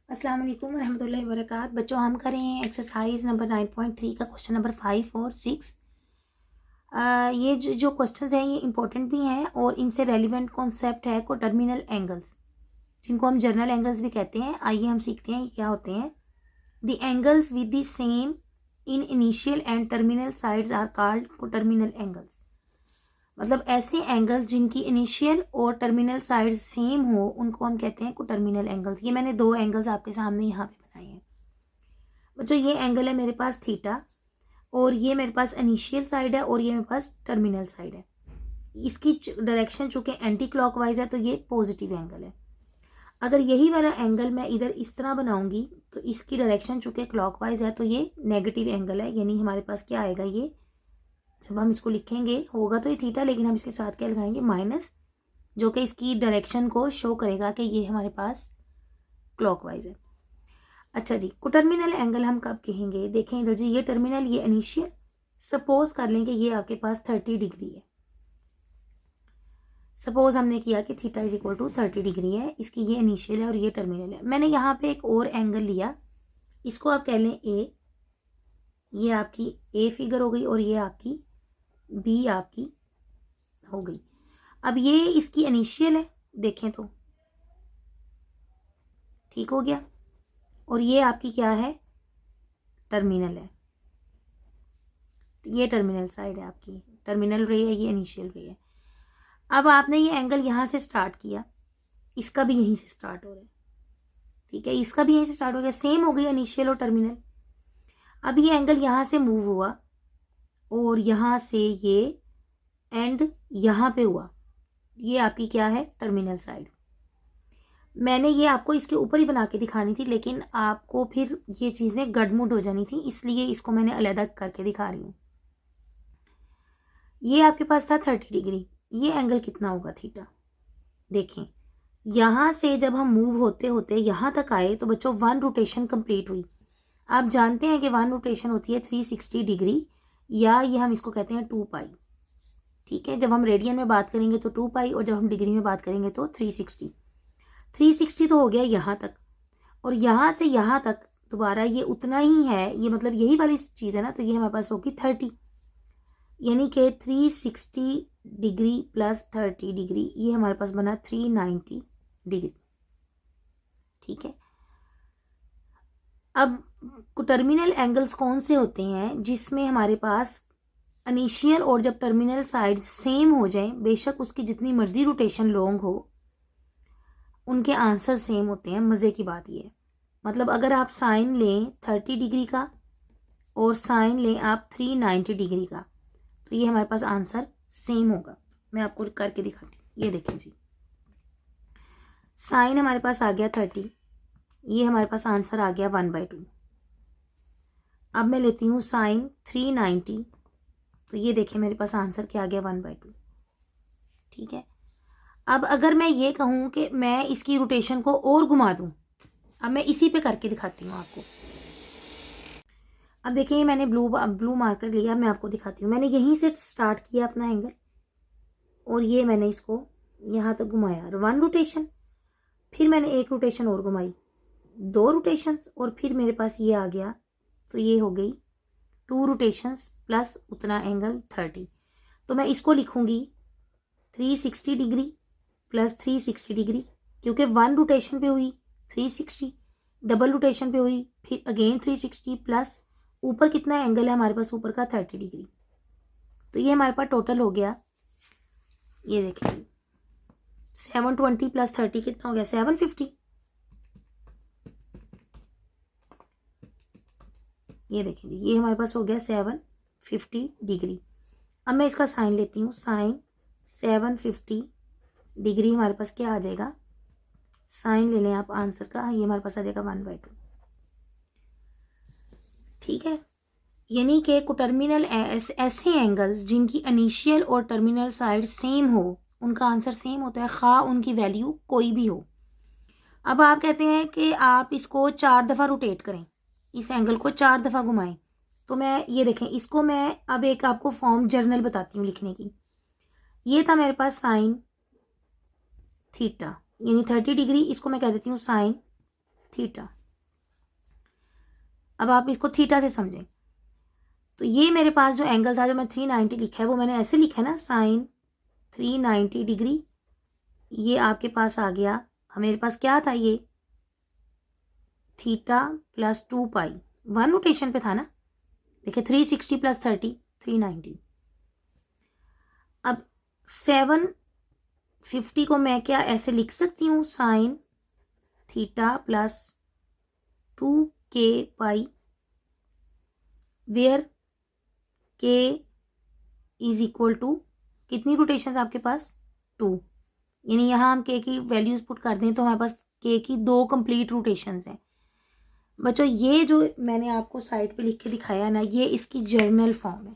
अस्सलाम वालेकुम रहमतुल्लाहि व बरकात। बच्चों, हम कर रहे हैं एक्सरसाइज नंबर 9.3 का क्वेश्चन नंबर 5 और 6। ये जो क्वेश्चंस हैं ये इंपॉर्टेंट भी हैं और इनसे रेलिवेंट कॉन्सेप्ट है कोटर्मिनल एंगल्स, जिनको हम जर्नल एंगल्स भी कहते हैं। आइए हम सीखते हैं ये क्या होते हैं। The angles with the same in initial and terminal sides are called coterminal angles. मतलब ऐसे एंगल्स जिनकी इनिशियल और टर्मिनल साइड सेम हो उनको हम कहते हैं कोटर्मिनल एंगल्स। ये मैंने दो एंगल्स आपके सामने यहाँ पे बनाए हैं बच्चों। ये एंगल है मेरे पास थीटा और ये मेरे पास इनिशियल साइड है और ये मेरे पास टर्मिनल साइड है। इसकी डायरेक्शन चूंकि एंटी क्लॉकवाइज है तो ये पॉजिटिव एंगल है। अगर यही वाला एंगल मैं इधर इस तरह बनाऊंगी तो इसकी डायरेक्शन चूंकि क्लॉकवाइज है तो ये नेगेटिव एंगल है। यानी हमारे पास क्या आएगा, ये जब हम इसको लिखेंगे होगा तो ये थीटा, लेकिन हम इसके साथ क्या लगाएंगे, माइनस, जो कि इसकी डायरेक्शन को शो करेगा कि ये हमारे पास क्लॉकवाइज है। अच्छा जी, कोटर्मिनल एंगल हम कब कहेंगे? देखें इधर जी, ये टर्मिनल, ये इनिशियल। सपोज कर लें कि ये आपके पास 30 डिग्री है। सपोज हमने किया कि theta is equal to 30 degree है, इसकी ये इनिशियल है और ये टर्मिनल है। मैंने यहाँ पे एक और एंगल लिया, इसको आप कह लें ए। ये आपकी ए फिगर हो गई और ये आपकी बी आपकी हो गई। अब ये इसकी इनिशियल है, देखें तो ठीक हो गया, और ये आपकी क्या है, टर्मिनल है। ये टर्मिनल साइड है आपकी, टर्मिनल रे है, ये इनिशियल रे है। अब आपने ये एंगल यहां से स्टार्ट किया, इसका भी यहीं से स्टार्ट हो रहा है, ठीक है, इसका भी यहीं से स्टार्ट हो गया, सेम हो गई इनिशियल और टर्मिनल। अब ये एंगल यहां से मूव हुआ और यहां से ये एंड यहां पे हुआ, ये आपकी क्या है, टर्मिनल साइड। मैंने ये आपको इसके ऊपर ही बना के दिखानी थी, लेकिन आपको फिर ये चीजें गड़मुड़ हो जानी थी, इसलिए इसको मैंने अलग करके दिखा रही हूं। ये आपके पास था 30 डिग्री, ये एंगल कितना होगा, थीटा। देखें, यहां से जब हम मूव होते होते यहां तक आए तो बच्चों 1 रोटेशन कंप्लीट हुई। आप जानते हैं कि 1 रोटेशन होती है 360 डिग्री, या ये हम इसको कहते हैं 2 पाई। ठीक है, जब हम रेडियन में बात करेंगे तो 2 पाई, और जब हम डिग्री में बात करेंगे तो 360 तो हो गया यहां तक, और यहां से यहां तक दोबारा ये उतना ही है, ये मतलब यही वाली चीज है ना, तो ये हमारे पास होगी 30, यानी कि 360 डिग्री प्लस 30 डिग्री, ये हमारे पास बना 390 डिग्री। ठीक है, अब टर्मिनल एंगल्स कौन से होते हैं जिसमें हमारे पास इनिशियल और जब टर्मिनल साइड सेम हो जाए, बेशक उसकी जितनी मर्जी रोटेशन लॉन्ग हो, उनके आंसर सेम होते हैं। मजे की बात ये है, मतलब अगर आप साइन लें 30 डिग्री का और साइन लें आप 390 डिग्री का, तो ये हमारे पास आंसर सेम होगा। मैं आपको करके दिखाती हूँ, ये देखें जी, साइन हमारे पास आ गया 30, ये हमारे पास आंसर आ गया 1/2। अब मैं लेती हूँ साइन 390, तो ये देखें मेरे पास आंसर क्या आ गया, 1/2। ठीक है, अब अगर मैं ये कहूं कि मैं इसकी रोटेशन को और घुमा दूं, अब मैं इसी पे करके दिखाती हूँ आपको। अब देखिए मैंने ब्लू मार्कर लिया, मैं आपको दिखाती हूँ। मैंने यहीं से स्टार्ट किया अपना एंगल और ये मैंने इसको यहां तक घुमाया, 1 रोटेशन, फिर मैंने एक रोटेशन और घुमाई, 2 रोटेशंस, और फिर मेरे पास ये आ गया, तो ये हो गई 2 रोटेशंस प्लस उतना एंगल 30। तो मैं इसको लिखूंगी 360 डिग्री प्लस 360 डिग्री, क्योंकि 1 रोटेशन पे हुई 360, डबल रोटेशन पे हुई फिर अगेन 360, प्लस ऊपर कितना एंगल है हमारे पास, ऊपर का 30 डिग्री। तो ये हमारे पास टोटल हो गया, ये देखिए 720 प्लस 30 कितना हो गया, 750। ये देखिए जी, ये हमारे पास हो गया 750 डिग्री। अब मैं इसका साइन लेती हूँ, साइन 750 डिग्री हमारे पास क्या आ जाएगा, साइन ले लें आप आंसर का, ये हमारे पास आ जाएगा 1/2। ठीक है, यानी कि टर्मिनल ऐसे एंगल्स जिनकी इनिशियल और टर्मिनल साइड सेम हो, उनका आंसर सेम होता है, खा उनकी वैल्यू कोई भी हो। अब आप कहते हैं कि आप इसको 4 दफा रोटेट करें, इस एंगल को 4 दफा घुमाएं, तो मैं ये देखें, इसको मैं अब एक आपको फॉर्म जर्नल बताती हूँ लिखने की। ये था मेरे पास साइन थीटा यानी 30 डिग्री, इसको मैं कह देती हूँ साइन थीटा। अब आप इसको थीटा से समझें तो ये मेरे पास जो एंगल था जो मैं 390 लिखा है वो मैंने ऐसे लिखा है ना, साइन 390 डिग्री। ये आपके पास आ गया, मेरे पास क्या था, ये थीटा प्लस 2 पाई, वन रोटेशन पे था ना। देखिए 360 प्लस 30 390। अब 750 को मैं क्या ऐसे लिख सकती हूँ, sine theta plus 2k pi, where k is equal to कितनी रोटेशन आपके पास, 2। यानी यहाँ हम k की वैल्यूज पुट कर दें तो हमारे पास k की 2 कंप्लीट रोटेशंस हैं। बच्चों ये जो मैंने आपको साइड पे लिख के दिखाया ना, ये इसकी जर्नल फॉर्म है,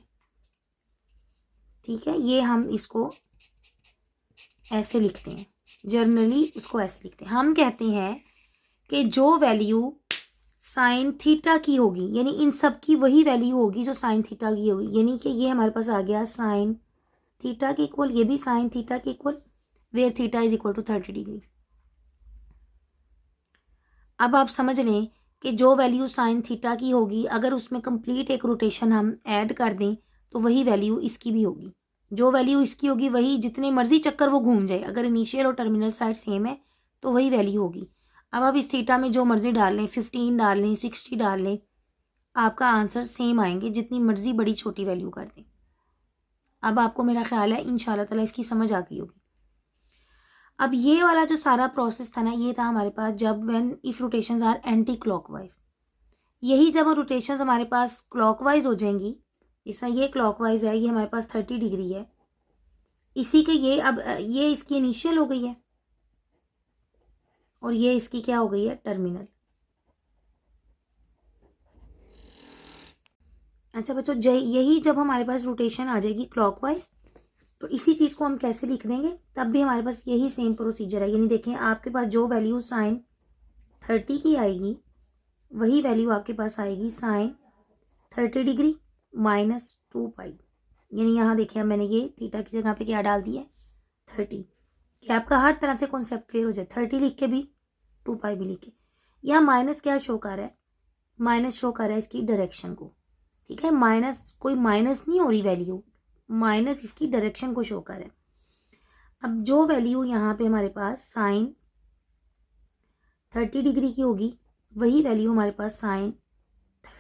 ठीक है। ये हम इसको ऐसे लिखते हैं, जर्नली उसको ऐसे लिखते हैं। हम कहते हैं कि जो वैल्यू साइन थीटा की होगी, यानी इन सब की वही वैल्यू होगी जो साइन थीटा की होगी। यानी कि ये हमारे पास आ गया साइन थीटा के इक्वल, ये भी साइन थीटा के equal, where theta is equal to 30 degree. अब आप समझ लें कि जो वैल्यू साइन थीटा की होगी, अगर उसमें कंप्लीट एक रोटेशन हम ऐड कर दें तो वही वैल्यू इसकी भी होगी। जो वैल्यू इसकी होगी वही, जितने मर्जी चक्कर वो घूम जाए, अगर इनिशियल और टर्मिनल साइड सेम है तो वही वैल्यू होगी। अब आप इस थीटा में जो मर्जी डाल लें, 15 डाल लें, 60 डाल लें, आपका आंसर सेम आएंगे, जितनी मर्जी बड़ी छोटी वैल्यू कर दें। अब आपको मेरा ख्याल है इंशाल्लाह ताला इसकी समझ आ गई होगी। अब ये वाला जो सारा प्रोसेस था ना, ये था हमारे पास जब when if rotations are anti clockwise. यही जब रोटेशंस हमारे पास क्लॉकवाइज हो जाएंगी, इसमें ये क्लॉकवाइज है, ये हमारे पास 30 डिग्री है, इसी के ये अब ये इसकी इनिशियल हो गई है और ये इसकी क्या हो गई है, टर्मिनल। अच्छा बच्चों, यही जब हमारे पास रोटेशन आ जाएगी क्लॉकवाइज तो इसी चीज़ को हम कैसे लिख देंगे, तब भी हमारे पास यही सेम प्रोसीजर है। यानी देखें आपके पास जो वैल्यू साइन 30 की आएगी वही वैल्यू आपके पास आएगी साइन 30 डिग्री माइनस 2 पाई। यानी यहाँ देखिए मैंने ये थीटा की जगह पे क्या डाल दिया है, 30, कि आपका हर तरह से कॉन्सेप्ट क्लियर हो जाए। 30 लिख के भी 2 पाई भी लिख के, यहाँ माइनस क्या शो कर रहा है, माइनस शो कर रहा है इसकी डायरेक्शन को, ठीक है। माइनस कोई माइनस नहीं हो रही वैल्यू, माइनस इसकी डायरेक्शन को शो कर रहा है। अब जो वैल्यू यहाँ पे हमारे पास साइन 30 डिग्री की होगी वही वैल्यू हमारे पास साइन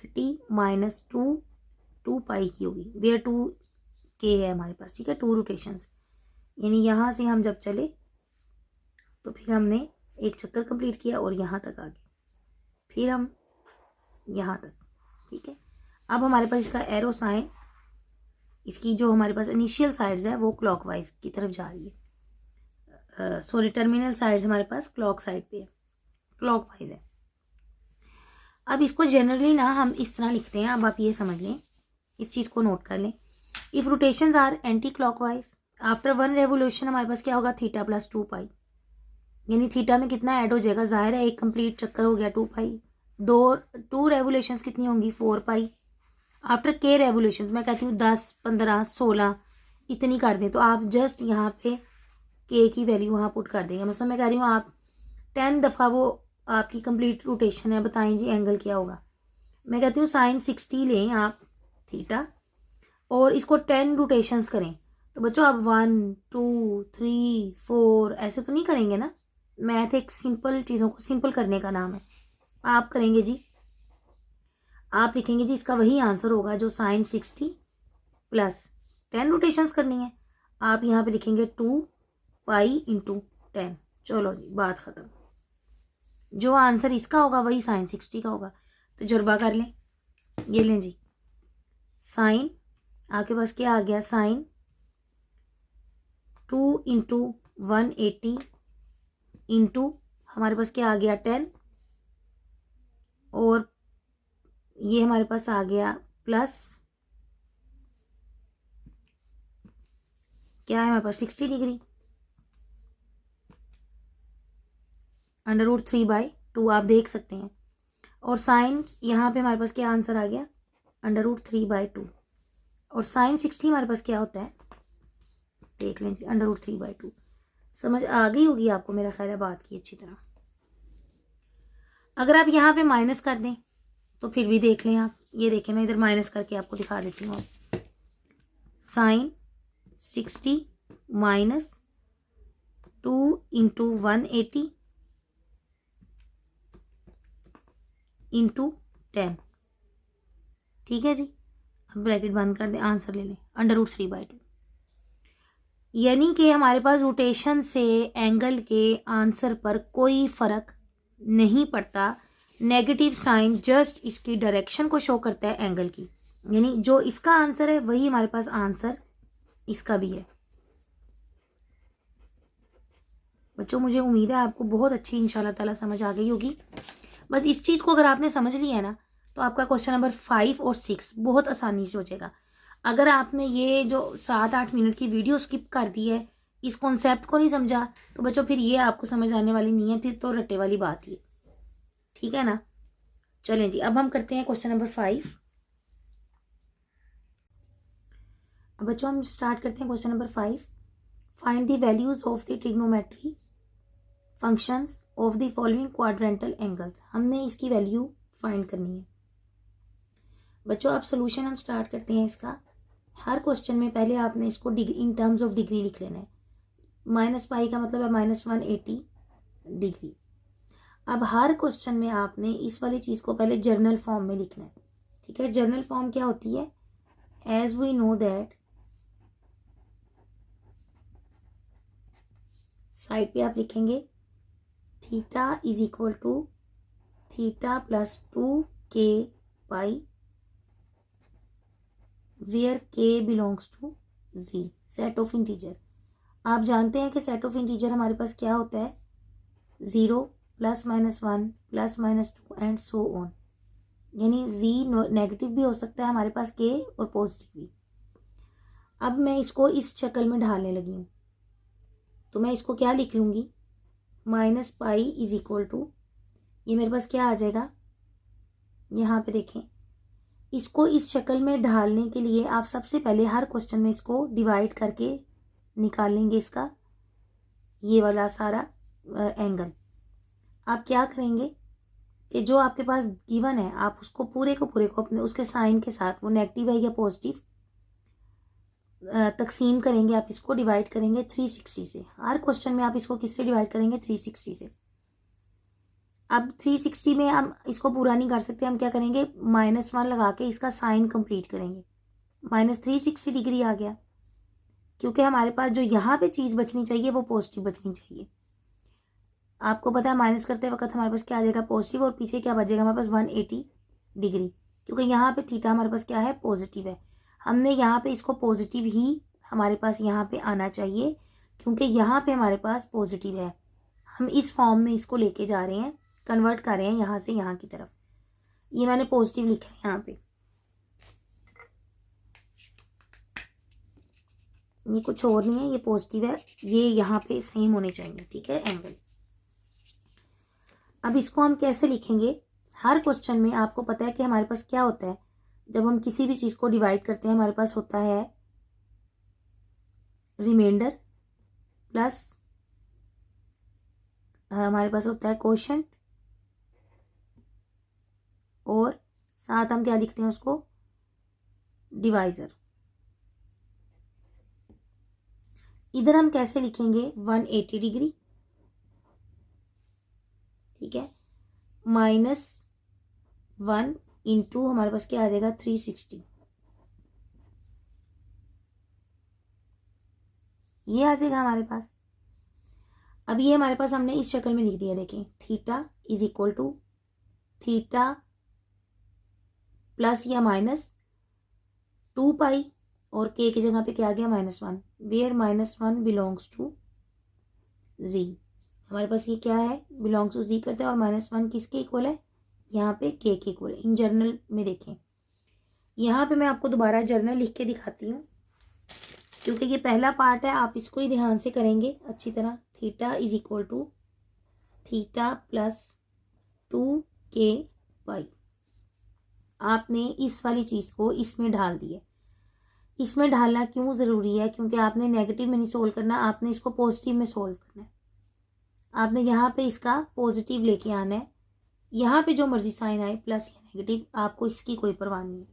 30 माइनस 2 पाई की होगी, वेयर 2k है हमारे पास, ठीक है, 2 रोटेशंस। यानी यहाँ से हम जब चले तो फिर हमने एक चक्कर कंप्लीट किया और यहाँ तक आ गए, फिर हम यहाँ तक, ठीक है। अब हमारे पास इसका एरो साइन, इसकी जो हमारे पास इनिशियल साइड्स है वो क्लॉकवाइज की तरफ जा रही है, सॉरी टर्मिनल साइड्स हमारे पास क्लॉक साइड पे है, क्लॉकवाइज है। अब इसको जनरली ना हम इस तरह लिखते हैं, अब आप ये समझ लें, इस चीज़ को नोट कर लें। If rotations are anti clockwise after 1 revolution हमारे पास क्या होगा, थीटा प्लस 2 पाई। यानी थीटा में कितना ऐड हो जाएगा, जाहिर है एक कंप्लीट चक्कर हो गया 2 पाई, 2 रेवोल्यूशंस कितनी होंगी, 4 पाई। आफ्टर k रेवोल्यूशंस मैं कहती हूँ 10 15 16 इतनी कर दें तो आप जस्ट यहाँ पे k की वैल्यू वहाँ पुट कर देंगे। मतलब मैं कह रही हूँ आप 10 दफ़ा वो आपकी कंप्लीट रोटेशन है, बताएं जी एंगल क्या होगा। मैं कहती हूँ साइन 60 लें आप थीटा और इसको 10 रोटेशंस करें तो बच्चों आप 1 2 3 4 ऐसे तो नहीं करेंगे ना। मैथ एक सिंपल चीज़ों को सिंपल करने का नाम है। आप करेंगे जी, आप लिखेंगे जी इसका वही आंसर होगा जो साइन 60 प्लस 10 रोटेशंस करनी है। आप यहाँ पे लिखेंगे 2 पाई इंटू 10। चलो जी बात ख़त्म। जो आंसर इसका होगा वही साइन 60 का होगा। तजुर्बा कर लें, ये लें जी, साइन आपके पास क्या आ गया, साइन 2 इंटू 180 इंटू हमारे पास क्या आ गया 10 और ये हमारे पास आ गया प्लस क्या है हमारे पास 60 डिग्री √3/2 आप देख सकते हैं। और साइन यहाँ पे हमारे पास क्या आंसर आ गया, √3/2 और साइन 60 हमारे पास क्या होता है देख लें जी, √3/2। समझ आ गई होगी आपको मेरा ख्याल है बात की अच्छी तरह। अगर आप यहाँ पे माइनस कर दें तो फिर भी देख लें आप, ये देखें मैं इधर माइनस करके आपको दिखा देती हूँ। साइन 60 माइनस 2 इंटू 180 इंटू 10, ठीक है जी। अब ब्रैकेट बंद कर दें, आंसर ले लें √3/2। यानी कि हमारे पास रोटेशन से एंगल के आंसर पर कोई फर्क नहीं पड़ता। नेगेटिव साइन जस्ट इसकी डायरेक्शन को शो करता है एंगल की, यानी जो इसका आंसर है वही हमारे पास आंसर इसका भी है। बच्चों मुझे उम्मीद है आपको बहुत अच्छी इंशाल्लाह ताला समझ आ गई होगी। बस इस चीज़ को अगर आपने समझ लिया है ना तो आपका क्वेश्चन नंबर 5 और 6 बहुत आसानी से हो जाएगा। अगर आपने ये जो 7-8 मिनट की वीडियो स्किप कर दी है, इस कॉन्सेप्ट को नहीं समझा, तो बच्चों फिर ये आपको समझ आने वाली नहीं है, फिर तो रट्टे वाली बात ही, ठीक है ना। चलें जी, अब हम करते हैं क्वेश्चन नंबर 5। अब बच्चों हम स्टार्ट करते हैं question number 5। Find the values of the trigonometry functions of the following quadrantal angles. हमने इसकी वैल्यू फाइंड करनी है। बच्चों अब सोल्यूशन हम स्टार्ट करते हैं इसका। हर क्वेश्चन में पहले आपने इसको degree in terms of degree लिख लेना है। -π का मतलब है -180 डिग्री। अब हर क्वेश्चन में आपने इस वाली चीज़ को पहले जर्नल फॉर्म में लिखना है, ठीक है। जर्नल फॉर्म क्या होती है? As we know that, side पे आप लिखेंगे theta is equal to theta plus 2k π where k belongs to z, set of integer. आप जानते हैं कि सेट ऑफ इंटीजर हमारे पास क्या होता है? 0 +-1 +-2 एंड सो ऑन, यानी z नेगेटिव भी हो सकता है हमारे पास k और पॉजिटिव भी। अब मैं इसको इस शक्ल में ढालने लगी हूँ, तो मैं इसको क्या लिख लूँगी? -π इज इक्वल टू, ये मेरे पास क्या आ जाएगा? यहाँ पे देखें, इसको इस शक्ल में ढालने के लिए आप सबसे पहले हर क्वेश्चन में इसको डिवाइड करके निकाल लेंगे इसका ये वाला सारा एंगल। आप क्या करेंगे कि जो आपके पास गिवन है आप उसको पूरे को अपने उसके साइन के साथ, वो नेगेटिव है या पॉजिटिव, तकसीम करेंगे। आप इसको डिवाइड करेंगे 360 से। हर क्वेश्चन में आप इसको किससे डिवाइड करेंगे? 360 से। अब 360 में हम इसको पूरा नहीं कर सकते, हम क्या करेंगे? -1 लगा के इसका साइन कंप्लीट करेंगे। -360 डिग्री आ गया, क्योंकि हमारे पास जो यहाँ पे चीज़ बचनी चाहिए वो पॉजिटिव बचनी चाहिए। आपको पता है माइनस करते वक्त हमारे पास क्या आ जाएगा? पॉजिटिव, और पीछे क्या बचेगा हमारे पास? 180 डिग्री, क्योंकि यहाँ पे थीटा हमारे पास क्या है? पॉजिटिव है। हमने यहाँ पे इसको पॉजिटिव ही हमारे पास यहाँ पे आना चाहिए, क्योंकि यहाँ पे हमारे पास पॉजिटिव है। हम इस फॉर्म में इसको लेके जा रहे हैं, कन्वर्ट कर रहे हैं यहाँ से यहाँ की तरफ। ये मैंने पॉजिटिव लिखा है यहाँ पे, ये कुछ और नहीं है, ये पॉजिटिव है, ये यहाँ पे सेम होने चाहिए, ठीक है, एंगल। अब इसको हम कैसे लिखेंगे? हर क्वेश्चन में आपको पता है कि हमारे पास क्या होता है, जब हम किसी भी चीज़ को डिवाइड करते हैं हमारे पास होता है रिमाइंडर प्लस हमारे पास होता है कोशेंट, और साथ हम क्या लिखते हैं उसको? डिवाइजर। इधर हम कैसे लिखेंगे? 180 डिग्री, ठीक है, -1 इंटू हमारे पास क्या आ जाएगा? 360, ये आ जाएगा हमारे पास। अब ये हमारे पास हमने इस शक्ल में लिख दिया, देखें, theta is equal to theta plus या -2π, और k की जगह पे क्या आ गया? -1, वेयर -1 बिलोंग्स टू z। हमारे पास ये क्या है? बिलोंग्स टू z करते हैं, और -1 किसके इक्वल है? यहाँ पे k के इक्वल है। इन जर्नल में देखें, यहाँ पे मैं आपको दोबारा जर्नल लिख के दिखाती हूँ, क्योंकि ये पहला पार्ट है, आप इसको ही ध्यान से करेंगे अच्छी तरह। Theta is equal to theta plus 2k π। आपने इस वाली चीज़ को इसमें ढाल दिया। इसमें ढालना क्यों ज़रूरी है? क्योंकि आपने नेगेटिव में नहीं सोल्व करना, आपने इसको पॉजिटिव में सोल्व करना है। आपने यहाँ पे इसका पॉजिटिव लेके आना है, यहाँ पे जो मर्जी साइन आए प्लस या नेगेटिव, आपको इसकी कोई परवाह नहीं है।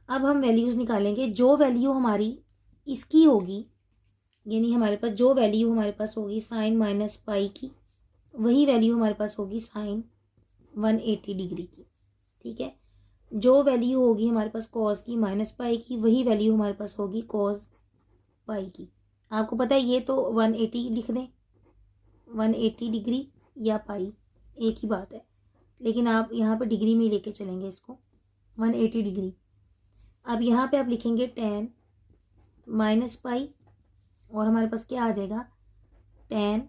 अब हम वैल्यूज निकालेंगे। जो वैल्यू हमारी इसकी होगी, यानी हमारे पास जो वैल्यू हमारे पास होगी साइन माइनस पाई की, वही वैल्यू हमारे पास होगी साइन 180 डिग्री की। ठीक है, जो वैल्यू होगी हमारे पास कॉस की माइनस पाई की, वही वैल्यू हमारे पास होगी कॉस पाई की। आपको पता है ये तो 180 लिख दें, 180 डिग्री या पाई एक ही बात है, लेकिन आप यहाँ पे डिग्री में लेके चलेंगे इसको, 180 डिग्री। अब यहाँ पे आप लिखेंगे टेन माइनस पाई, और हमारे पास क्या आ जाएगा टेन,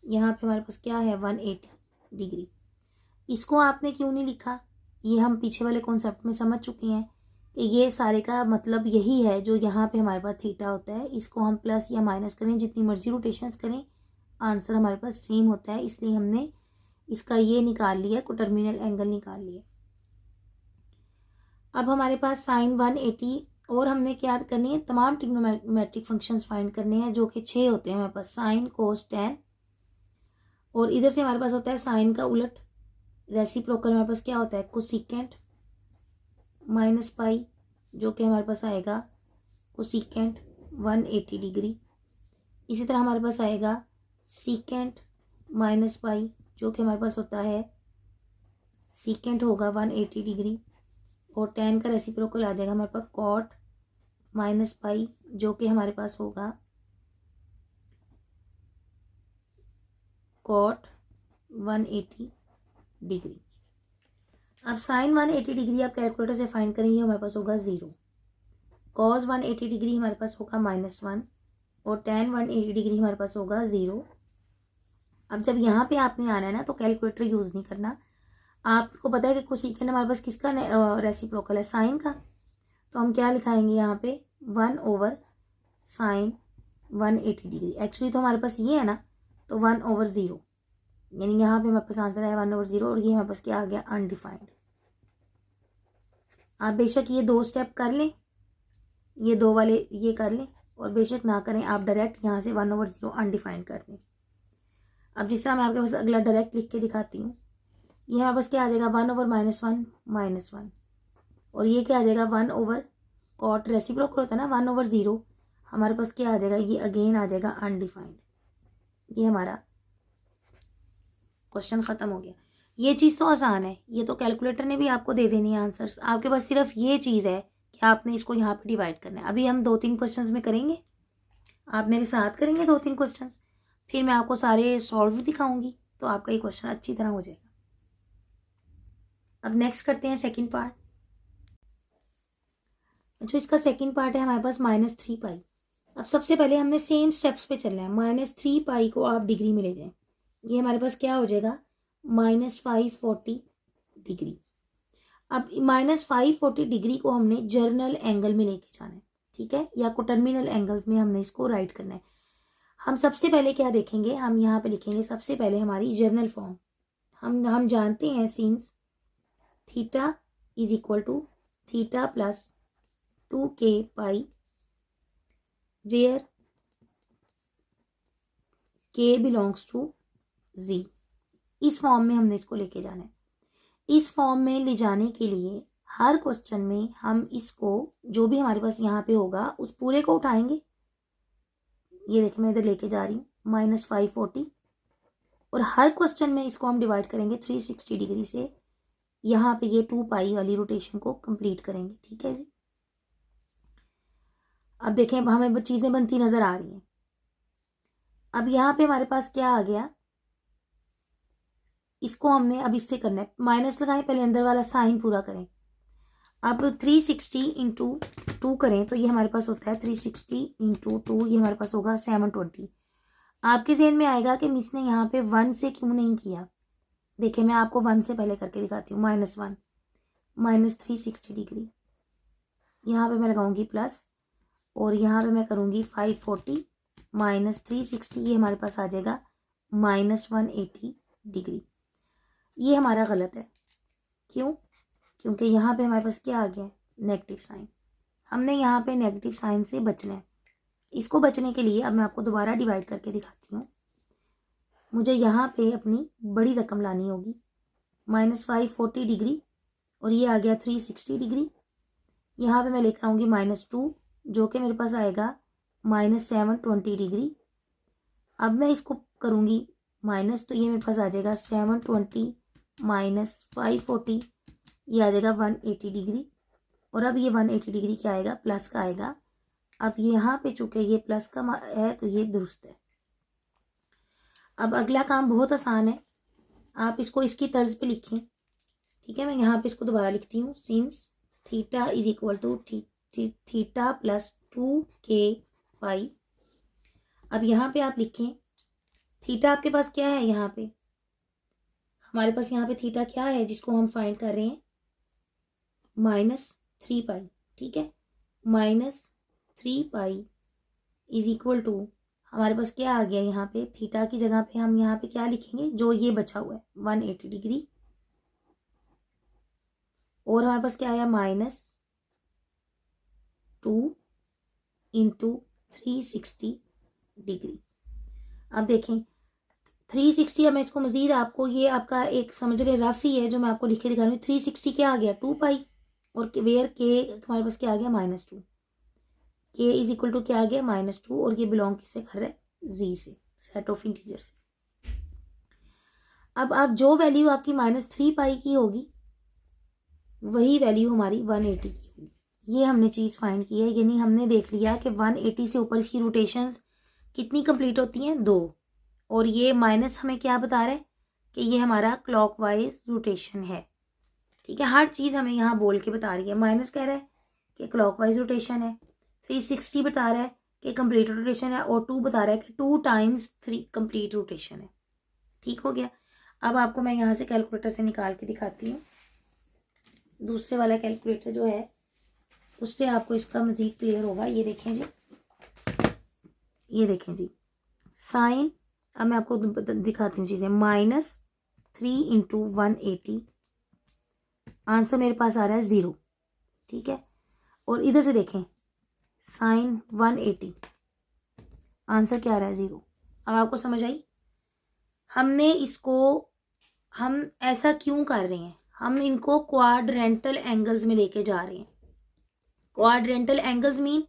यहाँ पे हमारे पास क्या है 180 डिग्री। इसको आपने क्यों नहीं लिखा, ये हम पीछे वाले कॉन्सेप्ट में समझ चुके हैं कि ये सारे का मतलब यही है। जो यहाँ पे हमारे पास थीटा होता है, इसको हम प्लस या माइनस करें, जितनी मर्जी रोटेशंस करें, आंसर हमारे पास सेम होता है। इसलिए हमने इसका ये निकाल लिया, कोटर्मिनल एंगल निकाल लिया। अब हमारे पास साइन 180, और हमने क्या करनी है, तमाम ट्रिग्नोमेट्रिक फंक्शंस फाइंड करने हैं, जो कि 6 होते हैं हमारे पास, साइन कोस टेन, और इधर से हमारे पास होता है साइन का उलट रेसिप्रोकल, हमारे पास क्या होता है कोसिकेंट माइनस पाई, जो कि हमारे पास आएगा कोसिकेंट 180 डिग्री। इसी तरह हमारे पास आएगा सीकेंट माइनस पाई, जो कि हमारे पास होता है सीकेंट होगा 180 डिग्री, और टेन का रेसिप्रोकल आ जाएगा हमारे पास कॉट माइनस पाई, जो कि हमारे पास होगा कॉट 180 डिग्री। अब साइन 180 डिग्री आप कैलकुलेटर से फाइंड करेंगे, हमारे पास होगा 0। कॉस 180 डिग्री हमारे पास होगा -1, और टेन 180 डिग्री हमारे पास होगा 0। अब जब यहाँ पे आपने आना है ना, तो कैलकुलेटर यूज़ नहीं करना। आपको पता है कि कोसेकेंट हमारे पास किसका रेसिप्रोकल है, साइन का। तो हम क्या लिखाएंगे यहाँ पे 1 साइन 180 डिग्री। एक्चुअली तो हमारे पास ये है ना, तो 1/0, यानी यहाँ पे हमारे पास आंसर है 1/0, और ये हमारे पास क्या आ गया अनडिफाइंड। आप बेशक ये 2 स्टेप कर लें, ये 2 वाले ये कर लें, और बेशक ना करें, आप डायरेक्ट यहाँ से 1/0 अनडिफाइंड कर दें। अब जिस तरह मैं आपके पास अगला डायरेक्ट लिख के दिखाती हूँ, ये हमारे पास क्या आ जाएगा 1/-1 -1, और ये क्या आ जाएगा 1 कॉट रेसिप्रोकल होता है ना 1/0, हमारे पास क्या आ जाएगा, ये अगेन आ जाएगा अनडिफाइंड। ये हमारा क्वेश्चन खत्म हो गया। ये चीज़ तो आसान है, ये तो कैलकुलेटर ने भी आपको दे देनी है आंसर्स। आपके पास सिर्फ ये चीज़ है कि आपने इसको यहाँ पे डिवाइड करना है। अभी हम 2-3 क्वेश्चंस में करेंगे, आप मेरे साथ करेंगे 2-3 क्वेश्चंस, फिर मैं आपको सारे सॉल्व भी दिखाऊंगी, तो आपका ये क्वेश्चन अच्छी तरह हो जाएगा। अब नेक्स्ट करते हैं सेकंड पार्ट। जो इसका सेकंड पार्ट है हमारे पास -3 पाई। अब सबसे पहले हमने सेम स्टेप्स पे चलना है। -3 पाई को आप डिग्री में ले जाएं, ये हमारे पास क्या हो जाएगा -540 डिग्री। अब -540 डिग्री को हमने जर्नल एंगल में लेके जाना है, ठीक है, या कोटर्मिनल एंगल्स में हमने इसको राइट करना है। हम सबसे पहले क्या देखेंगे, हम यहाँ पे लिखेंगे सबसे पहले हमारी जर्नल फॉर्म। हम जानते हैं since theta is equal to theta plus 2k pi, where k belongs to z। इस फॉर्म में हमने इसको लेके जाना है। इस फॉर्म में ले जाने के लिए हर क्वेश्चन में हम इसको जो भी हमारे पास यहाँ पे होगा उस पूरे को उठाएंगे। ये देखिए मैं इधर लेके जा रही हूँ -540, और हर क्वेश्चन में इसको हम डिवाइड करेंगे 360 डिग्री से। यहाँ पे ये 2 पाई वाली रोटेशन को कंप्लीट करेंगे, ठीक है जी। अब देखें हमें चीज़ें बनती नज़र आ रही हैं। अब यहाँ पे हमारे पास क्या आ गया, इसको हमने अब इससे करना है, माइनस लगाएं, पहले अंदर वाला साइन पूरा करें। अब 360 इंटू 2 करें तो ये हमारे पास होता है 360 इंटू 2, ये हमारे पास होगा 720। आपके जहन में आएगा कि मिस ने यहाँ पे 1 से क्यों नहीं किया। देखिए मैं आपको 1 से पहले करके दिखाती हूँ। -1 -360 डिग्री, यहाँ पे मैं लगाऊंगी प्लस, और यहाँ पे मैं करूँगी 540 -360, ये हमारे पास आ जाएगा -180 डिग्री। ये हमारा गलत है। क्यों? क्योंकि यहाँ पे हमारे पास क्या आ गया, नेगेटिव साइन। हमने यहाँ पे नेगेटिव साइन से बचना है। इसको बचने के लिए अब मैं आपको दोबारा डिवाइड करके दिखाती हूँ। मुझे यहाँ पे अपनी बड़ी रकम लानी होगी, -540 डिग्री और ये आ गया 360 डिग्री। यहाँ पे मैं लेकर आऊँगी -2 जो कि मेरे पास आएगा -720 डिग्री। अब मैं इसको करूँगी माइनस, तो ये मेरे पास आ जाएगा 720 -540, ये आ जाएगा 180 डिग्री। और अब ये 180 डिग्री क्या आएगा, प्लस का आएगा। अब यहाँ पे चूंकि ये प्लस का है तो ये दुरुस्त है। अब अगला काम बहुत आसान है, आप इसको इसकी तर्ज पे लिखें। ठीक है, मैं यहाँ पे इसको दोबारा लिखती हूँ। Since theta is equal to theta plus 2k pi. अब यहाँ पे आप लिखें थीटा आपके पास क्या है, यहाँ पे हमारे पास यहाँ पे थीटा क्या है जिसको हम फाइंड कर रहे हैं, -3 पाई। ठीक है, -3 पाई इज इक्वल टू हमारे पास क्या आ गया, यहाँ पे थीटा की जगह पे हम यहाँ पे क्या लिखेंगे, जो ये बचा हुआ है 180 डिग्री, और हमारे पास क्या आया -2 इंटू 360 डिग्री। अब देखें 360, अब मैं इसको मजीद आपको, ये आपका एक समझ रहे रफ ही है जो मैं आपको लिख के दिखा रही हूँ। 360 क्या आ गया 2 पाई, और वेयर के हमारे पास क्या आ गया -2, के इज इक्वल टू क्या आ गया -2, और ये बिलोंग किससे कर रहा है, जी से, सेट ऑफ इंटीजर से। अब आप जो वैल्यू आपकी -3 पाई की होगी वही वैल्यू हमारी 180 की होगी। ये हमने चीज़ फाइंड की है, यानी हमने देख लिया कि 180 से ऊपर की रोटेशंस कितनी कंप्लीट होती हैं, 2। और ये माइनस हमें क्या बता रहा है कि ये हमारा क्लॉकवाइज रोटेशन है। ठीक है, हर चीज़ हमें यहाँ बोल के बता रही है। माइनस कह रहा है कि क्लॉकवाइज रोटेशन है, 360 बता रहा है कि कंप्लीट रोटेशन है, और 2 बता रहा है कि 2 टाइम्स 3 कंप्लीट रोटेशन है। ठीक हो गया। अब आपको मैं यहाँ से कैलकुलेटर से निकाल के दिखाती हूँ। दूसरे वाला कैलकुलेटर जो है उससे आपको इसका मजीद क्लियर होगा। ये देखें जी, ये देखें जी, साइन, अब मैं आपको दिखाती हूँ चीज़ें। -3 इंटू 180, आंसर मेरे पास आ रहा है 0। ठीक है, और इधर से देखें साइन 180, आंसर क्या आ रहा है 0। अब आपको समझ आई हमने इसको, हम ऐसा क्यों कर रहे हैं, हम इनको क्वाड्रेंटल एंगल्स में लेके जा रहे हैं। क्वाड्रेंटल एंगल्स मीन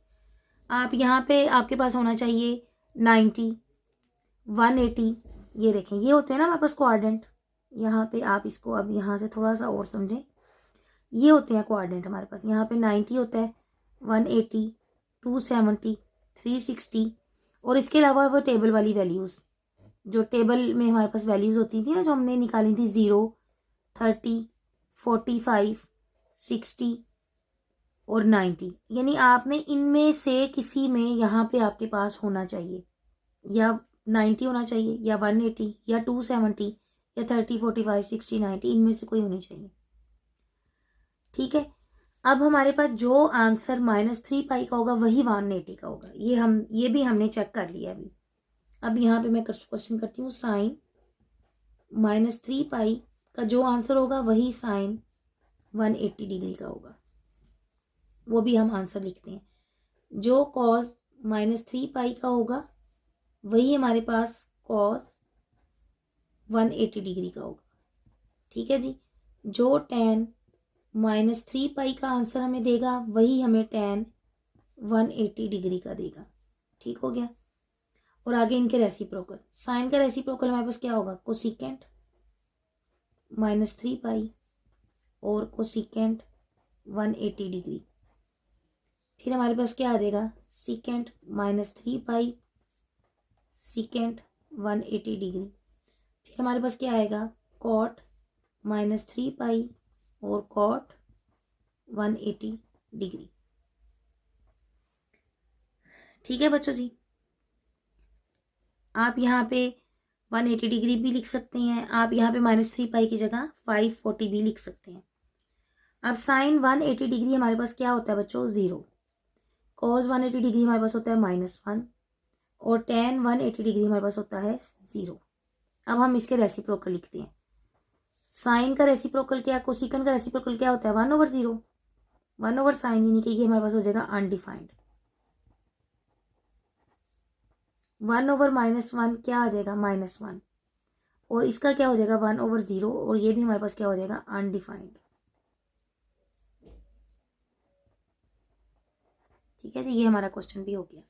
आप यहाँ पे आपके पास होना चाहिए 90, 180, ये देखें ये होते हैं ना हमारे पास क्वाड्रेंट। यहाँ पे आप इसको अब यहाँ से थोड़ा सा और समझें, ये होते हैं क्वाड्रेंट हमारे पास। यहाँ पे 90 होता है, 180, 270, 360, और इसके अलावा वो टेबल वाली वैल्यूज़, जो टेबल में हमारे पास वैल्यूज़ होती थी ना, जो हमने निकाली थी, 0, 30, 45, 60 और 90, यानी आपने इनमें से किसी में यहाँ पे आपके पास होना चाहिए, या 90 होना चाहिए, या 180, या 270, या 30, 45, 60, 90, इनमें से कोई होनी चाहिए। ठीक है, अब हमारे पास जो आंसर -3 पाई का होगा वही 180 का होगा। ये भी हमने चेक कर लिया अभी। अब यहाँ पे मैं क्वेश्चन करती हूँ, साइन -3 पाई का जो आंसर होगा वही साइन 180 डिग्री का होगा, वो भी हम आंसर लिखते हैं। जो कॉस -3 पाई का होगा वही हमारे पास कॉस 180 डिग्री का होगा। ठीक है जी, जो tan -3 पाई का आंसर हमें देगा वही हमें tan 180 डिग्री का देगा। ठीक हो गया। और आगे इनके रेसिप्रोकल, साइन का रेसिप्रोकल हमारे पास क्या होगा, कोसिकेंट -3 पाई और कोसिकेंट 180 डिग्री। फिर हमारे पास क्या आ जाएगा, सीकेंट -3 पाई सीकेंट 180 डिग्री। फिर हमारे पास क्या आएगा, कॉट -3 पाई और कॉट 180 डिग्री। ठीक है बच्चों जी, आप यहाँ पे 180 डिग्री भी लिख सकते हैं, आप यहाँ पे -3 पाई की जगह 540 भी लिख सकते हैं। अब साइन 180 डिग्री हमारे पास क्या होता है बच्चों, 0। कॉस 180 डिग्री हमारे पास होता है -1, और tan 180 डिग्री हमारे पास होता है 0। अब हम इसके रेसिप्रोकल लिखते हैं। साइन का रेसिप्रोकल क्या, कोसिकेंट का रेसिप्रोकल क्या होता है, 1/0, 1/sin, यानी कि ये हमारे पास हो जाएगा अनडिफाइंड। 1/-1 क्या आ जाएगा, -1, और इसका क्या हो जाएगा 1/0 और ये भी हमारे पास क्या हो जाएगा अनडिफाइंड। ठीक है जी, ये हमारा क्वेश्चन भी हो गया।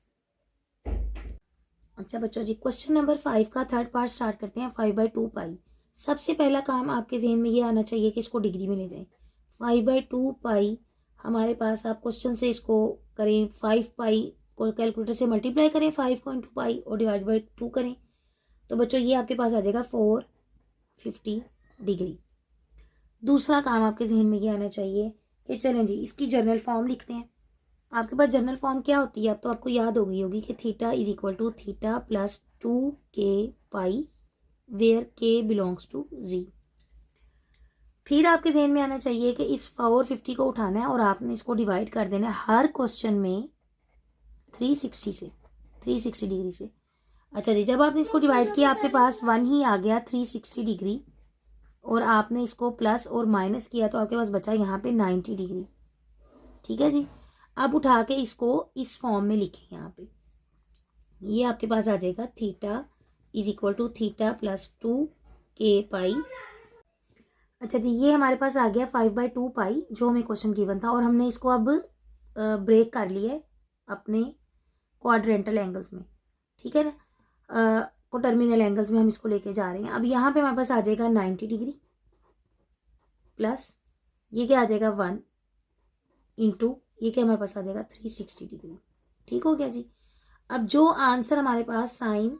अच्छा बच्चों जी, क्वेश्चन नंबर 5 का थर्ड पार्ट स्टार्ट करते हैं। 5/2 पाई। सबसे पहला काम आपके जहन में ये आना चाहिए कि इसको डिग्री में ले जाएं। 5/2 पाई हमारे पास, आप क्वेश्चन से इसको करें 5 पाई को कैलकुलेटर से मल्टीप्लाई करें 5.2 पाई और डिवाइड बाई 2 करें, तो बच्चों ये आपके पास आ जाएगा 450 डिग्री। दूसरा काम आपके जहन में ये आना चाहिए कि चलें जी इसकी जनरल फॉर्म लिखते हैं। आपके पास जनरल फॉर्म क्या होती है, अब तो आपको याद हो गई होगी कि theta is equal to theta plus 2k pi where k belongs to z। फिर आपके जहन में आना चाहिए कि इस 450 को उठाना है और आपने इसको डिवाइड कर देना है हर क्वेश्चन में 360 डिग्री से। अच्छा जी, जब आपने इसको डिवाइड किया आपके पास 1 ही आ गया 360 डिग्री, और आपने इसको प्लस और माइनस किया तो आपके पास बचा यहाँ पे 90 डिग्री। ठीक है जी, अब उठा के इसको इस फॉर्म में लिखें। यहाँ पे ये आपके पास आ जाएगा theta is equal to theta plus 2k pi. अच्छा जी, ये हमारे पास आ गया 5/2 पाई जो हमें क्वेश्चन गिवन था, और हमने इसको अब ब्रेक कर लिया है अपने क्वाड्रेंटल एंगल्स में। ठीक है ना, को टर्मिनल एंगल्स में हम इसको लेके जा रहे हैं। अब यहाँ पे हमारे पास आ जाएगा 90 डिग्री प्लस ये क्या आ जाएगा 1 इंटू ये क्या हमारे पास आ जाएगा 360 डिग्री। ठीक हो गया जी। अब जो आंसर हमारे पास साइन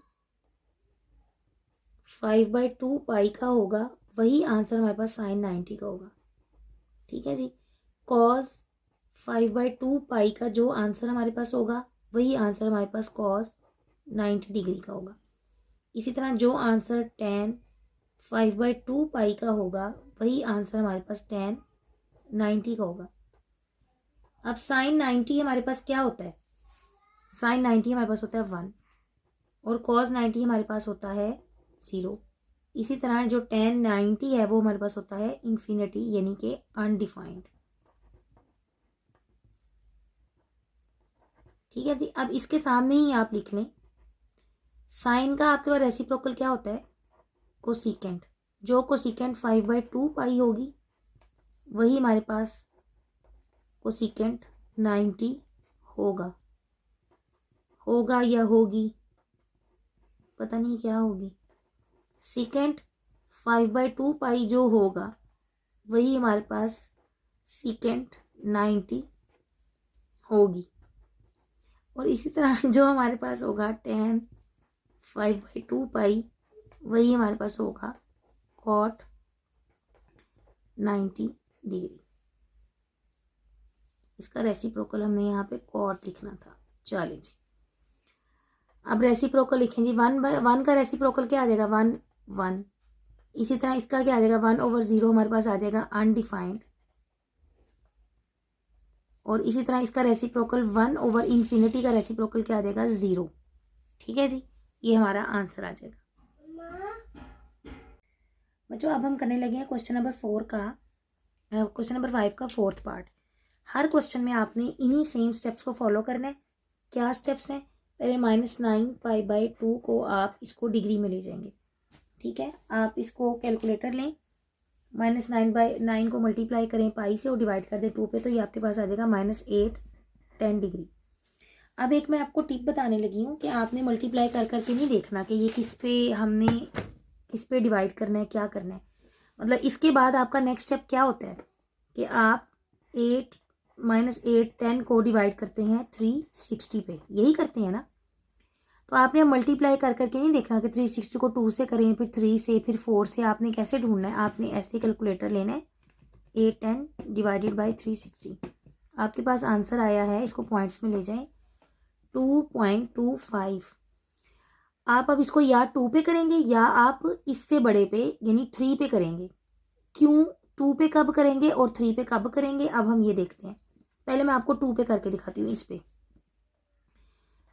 5/2 पाई का होगा वही आंसर हमारे पास साइन 90 का होगा। ठीक है जी, कॉस 5/2 पाई का जो आंसर हमारे पास होगा वही आंसर हमारे पास कॉस 90 डिग्री का होगा। इसी तरह जो आंसर टेन 5/2 पाई का होगा वही आंसर हमारे पास टेन 90 का होगा। अब साइन 90 हमारे पास क्या होता है, साइन 90 हमारे पास होता है 1 और कॉस 90 हमारे पास होता है 0। इसी तरह जो टेन 90 है वो हमारे पास होता है इन्फिनिटी यानी कि अनडिफाइंड। ठीक है जी, अब इसके सामने ही आप लिख लें साइन का आपके पास रेसिप्रोकल क्या होता है कोसिकेंट। जो कोसिकेंट 5/2 पाई होगी वही हमारे पास कोसिकेंट 90 होगा। होगा या होगी पता नहीं क्या होगी। सीकेंट 5/2 पाई जो होगा वही हमारे पास सीकेंट 90 होगी। और इसी तरह जो हमारे पास होगा टेन 5/2 पाई वही हमारे पास होगा कॉट 90 डिग्री। इसका रेसिप्रोकल हमने यहाँ पे कॉट लिखना था। चलिए जी, अब रेसिप्रोकल लिखें जी। 1 का रेसिप्रोकल क्या आ जाएगा 1। इसी तरह इसका क्या आ जाएगा 1/0 हमारे पास आ जाएगा अनडिफाइंड। और इसी तरह इसका रेसिप्रोकल 1/∞ का रेसिप्रोकल क्या आ जाएगा 0। ठीक है जी, ये हमारा आंसर आ जाएगा। बच्चों अब हम करने लगे हैं क्वेश्चन नंबर 5 का फोर्थ पार्ट। हर क्वेश्चन में आपने इन्हीं सेम स्टेप्स को फॉलो करना है। क्या स्टेप्स हैं, पहले -9 पाई/2 को आप इसको डिग्री में ले जाएंगे। ठीक है, आप इसको कैलकुलेटर लें, -9 को मल्टीप्लाई करें पाई से और डिवाइड कर दें 2 पे, तो ये आपके पास आ जाएगा -8 10 डिग्री। अब एक मैं आपको टिप बताने लगी हूँ कि आपने मल्टीप्लाई कर करके नहीं देखना कि ये किस पे डिवाइड करना है, क्या करना है। मतलब इसके बाद आपका नेक्स्ट स्टेप क्या होता है कि आप 8 -8 10 को डिवाइड करते हैं 360 पे, यही करते हैं ना। तो आपने मल्टीप्लाई कर करके नहीं देखना कि 360 को 2 से करें, फिर 3 से, फिर 4 से। आपने कैसे ढूंढना है, आपने ऐसे कैलकुलेटर लेना है 8 10 डिवाइडेड बाई 360। आपके पास आंसर आया है, इसको पॉइंट्स में ले जाएं 2.25। आप अब इसको या 2 पे करेंगे या आप इससे बड़े पे यानी 3 पे करेंगे। क्यों 2 पे कब करेंगे और 3 पे कब करेंगे, अब हम ये देखते हैं। पहले मैं आपको 2 पे करके दिखाती हूँ। इस पे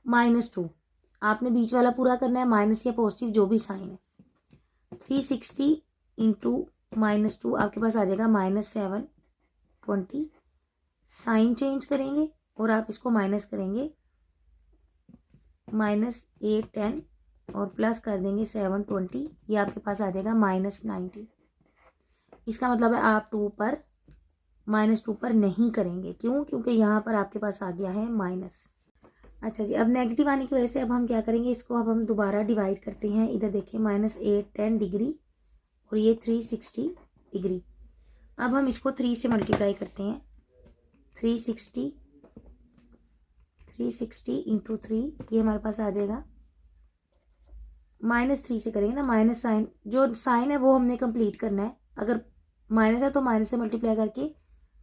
-2 आपने बीच वाला पूरा करना है, माइनस या पॉजिटिव जो भी साइन है। 360 इंटू -2 आपके पास आ जाएगा -720। साइन चेंज करेंगे और आप इसको माइनस करेंगे -8 10 और प्लस कर देंगे 720, ये आपके पास आ जाएगा -90। इसका मतलब है आप -2 पर नहीं करेंगे। क्यों? क्योंकि यहाँ पर आपके पास आ गया है माइनस। अच्छा जी, अब नेगेटिव आने की वजह से अब हम क्या करेंगे, इसको अब हम दोबारा डिवाइड करते हैं। इधर देखिए -8 10 डिग्री और ये 360 डिग्री। अब हम इसको 3 से मल्टीप्लाई करते हैं। 360 इंटू 3, ये हमारे पास आ जाएगा -3 से करेंगे ना, माइनस साइन, जो साइन है वो हमने कंप्लीट करना है। अगर माइनस है तो माइनस से मल्टीप्लाई करके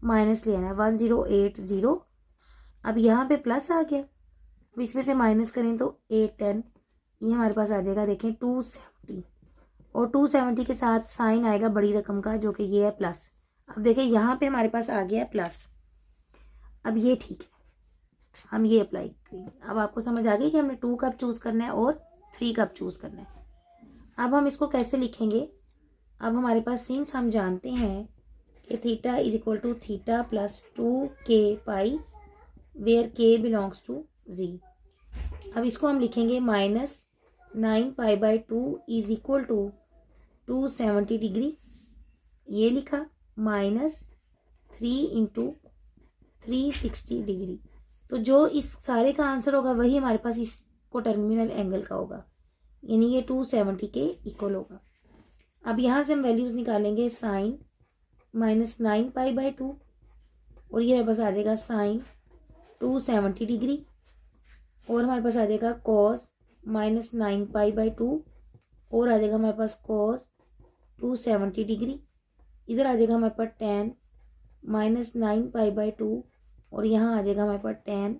माइनस ले आना है। 1080। अब यहाँ पे प्लस आ गया, अब इसमें से माइनस करें तो 8 10, ये हमारे पास आ जाएगा देखें 270, और 270 के साथ साइन आएगा बड़ी रकम का जो कि ये है प्लस। अब देखें यहाँ पे हमारे पास आ गया है प्लस। अब ये ठीक है, हम ये अप्लाई करेंगे। अब आपको समझ आ गई कि हमने 2 कब चूज़ करना है और 3 कब चूज़ करना है। अब हम इसको कैसे लिखेंगे, अब हमारे पास सिंस हम जानते हैं कि theta is equal to theta plus 2k pi where k belongs to z। अब इसको हम लिखेंगे -9π/2 इज इक्वल टू 270 डिग्री, ये लिखा, -3 इंटू 360 डिग्री। तो जो इस सारे का आंसर होगा वही हमारे पास इसको टर्मिनल एंगल का होगा, यानी ये 270 के इक्वल होगा। अब यहाँ से हम वैल्यूज निकालेंगे, साइन -9π/2 और ये हमारे पास आ जाएगा साइन 270 डिग्री, और हमारे पास आ जाएगा कॉस -9π/2 और आ जाएगा हमारे पास कॉस 270 डिग्री। इधर आ जाएगा हमारे पास tan -9π/2 और यहाँ आ जाएगा हमारे पास tan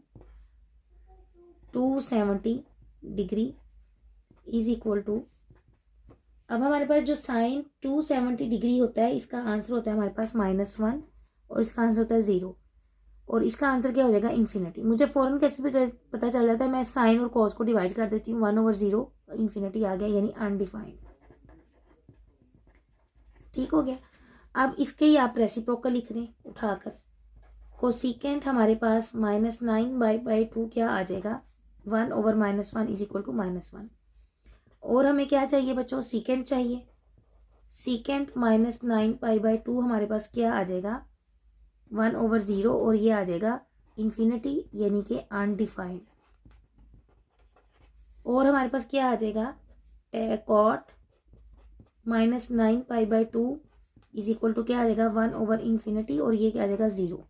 270 degree is equal to, अब हमारे पास जो साइन 270 डिग्री होता है इसका आंसर होता है हमारे पास -1 और इसका आंसर होता है 0, और इसका आंसर क्या हो जाएगा इन्फिनिटी। मुझे फ़ौरन कैसे पता चल जाता है, मैं साइन और कॉस को डिवाइड कर देती हूँ, 1/0 इन्फिनिटी आ गया, यानी अनडिफाइंड। ठीक हो गया। अब इसके ही आप रेसिप्रोकल लिख दें उठाकर, कोसिकेंट हमारे पास -9/2 क्या आ जाएगा, 1/-1 इज इक्वल टू -1। और हमें क्या चाहिए बच्चों, सीकेंट चाहिए। सीकेंट -9π/2 हमारे पास क्या आ जाएगा, 1/0 और ये आ जाएगा इन्फिनिटी, यानी कि अनडिफाइंड। और हमारे पास क्या आ जाएगा, कॉट -9π/2 इज इक्वल टू क्या आ जाएगा, 1/∞, और ये क्या आ जाएगा 0।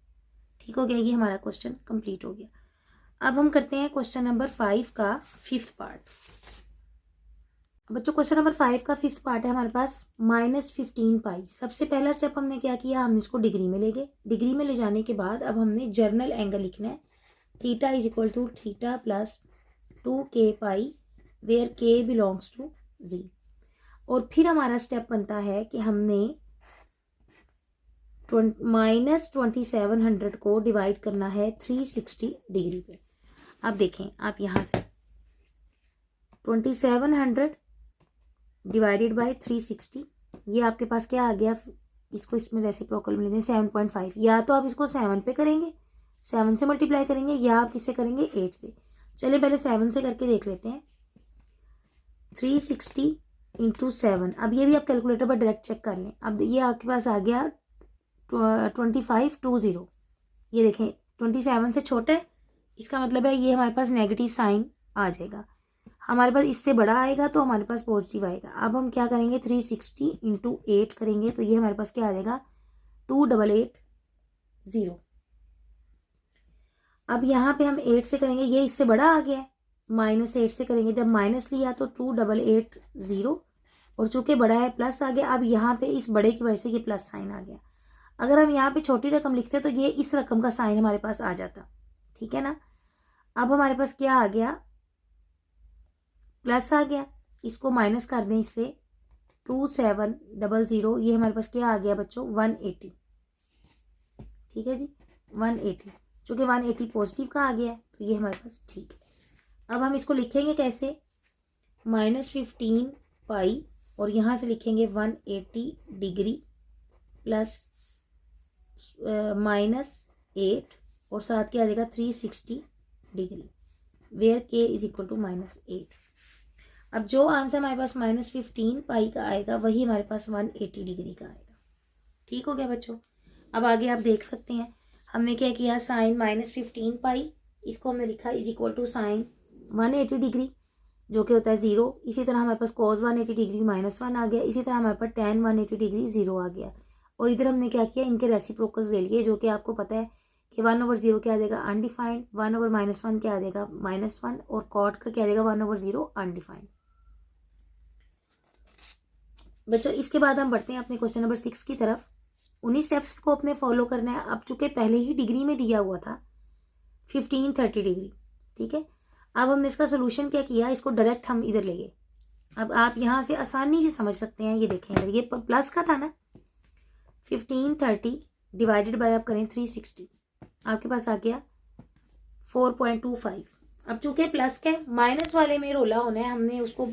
ठीक हो गया, ये हमारा क्वेश्चन कंप्लीट हो गया। अब हम करते हैं क्वेश्चन नंबर 5 का 5th पार्ट। बच्चों क्वेश्चन नंबर 5 का 5th पार्ट है हमारे पास -15π। सबसे पहला स्टेप हमने क्या किया, हम इसको डिग्री में ले गए। डिग्री में ले जाने के बाद अब हमने जर्नल एंगल लिखना है, theta is equal to theta plus 2k pi where k belongs to z। और फिर हमारा स्टेप बनता है कि हमने -2700 को डिवाइड करना है 360 डिग्री पे। अब देखें आप यहाँ से 2700 डिवाइडेड बाय 360, ये आपके पास क्या आ गया, इसको इसमें रेसिप्रोकल में लेंगे 7.5। या तो आप इसको 7 पे करेंगे, 7 से मल्टीप्लाई करेंगे, या आप किससे करेंगे 8 से। चलिए पहले 7 से करके देख लेते हैं। 360 इंटू 7, अब ये भी आप कैलकुलेटर पर डायरेक्ट चेक कर लें। अब ये आपके पास आ गया 2520। ये देखें 27 से छोटा है, इसका मतलब है ये हमारे पास नेगेटिव साइन आ जाएगा। हमारे पास इससे बड़ा आएगा तो हमारे पास पॉजिटिव आएगा। अब हम क्या करेंगे, 360 इंटू 8 करेंगे तो ये हमारे पास क्या आ जाएगा, 2880। अब यहाँ पे हम 8 से करेंगे, ये इससे बड़ा आ गया है, -8 से करेंगे, जब माइनस लिया तो 2880, और चूंकि बड़ा है प्लस आ गया। अब यहाँ पे इस बड़े की वजह से ये प्लस साइन आ गया। अगर हम यहाँ पे छोटी रकम लिखते तो ये इस रकम का साइन हमारे पास आ जाता, ठीक है ना। अब हमारे पास क्या आ गया, प्लस आ गया, इसको माइनस कर दें इससे 2700, ये हमारे पास क्या आ गया बच्चों 180। ठीक है जी 180, चूंकि 180 पॉजिटिव का आ गया है तो ये हमारे पास ठीक है। अब हम इसको लिखेंगे कैसे, -15π और यहाँ से लिखेंगे 180 डिग्री प्लस -8 और साथ क्या आ जाएगा 360 degree, where k is equal to -8। अब जो आंसर हमारे पास -15 पाई का आएगा वही हमारे पास 180 डिग्री का आएगा। ठीक हो गया बच्चों। अब आगे आप देख सकते हैं हमने क्या किया, साइन -15 पाई इसको हमने लिखा is equal to sine 180 degree जो कि होता है 0। इसी तरह हमारे पास cos 180 डिग्री -1 आ गया। इसी तरह हमारे पास tan 180 डिग्री 0 आ गया। और इधर हमने क्या किया, इनके रेसिप्रोकल्स ले लिए, जो कि आपको पता है कि 1/0 क्या आ जाएगा, अनडिफाइंड। 1/-1 क्या आ जाएगा, -1। और कॉट का क्या आ जाएगा, 1/0 अनडिफाइंड। बच्चों इसके बाद हम बढ़ते हैं अपने क्वेश्चन नंबर 6 की तरफ। उन्हीं स्टेप्स को अपने फॉलो करना है। अब चूंकि पहले ही डिग्री में दिया हुआ था 15 30 डिग्री, ठीक है। अब हमने इसका सोल्यूशन क्या किया, इसको डायरेक्ट हम इधर ले गए। अब आप यहाँ से आसानी से समझ सकते हैं। ये देखें इधर, ये प्लस का था ना, 15 30 डिवाइडेड बाय आप करें 360, आपके पास आ गया 4.25। अब चूंकि प्लस का है, माइनस वाले में रोला होना है, हमने उसको